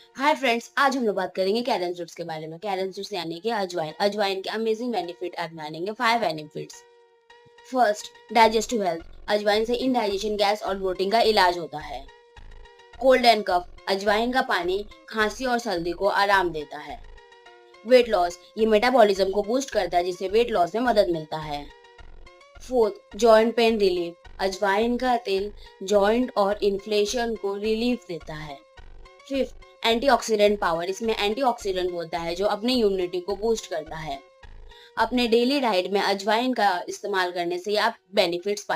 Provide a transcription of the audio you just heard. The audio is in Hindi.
हाय फ्रेंड्स, आज हम लोग बात करेंगे कैरन सीड्स के बारे में। कैरन सीड्स यानी कि अजवाइन। अजवाइन के अमेजिंग बेनिफिट आज मानेंगे 5 बेनिफिट्स। First, digestive health. अजवाइन से इंडाइजेशन, गैस और ब्लोटिंग का इलाज होता है। कोल्ड एंड कफ। अजवाइन का पानी खांसी और सर्दी को आराम देता है। Weight loss. ये मेटाबॉलिज्म को बूस्ट करता है जिससे वेट लॉस में मदद मिलता है। Fourth, joint pain relief. अजवाइन का तेल जॉइंट और इन्फ्लेशन को रिलीफ देता है। Fifth, antioxidant power. इसमें एंटीऑक्सीडेंट होता है जो अपनी इम्यूनिटी को बूस्ट करता है। अपने डेली डाइट में अजवाइन का इस्तेमाल करने से आप बेनिफिट्स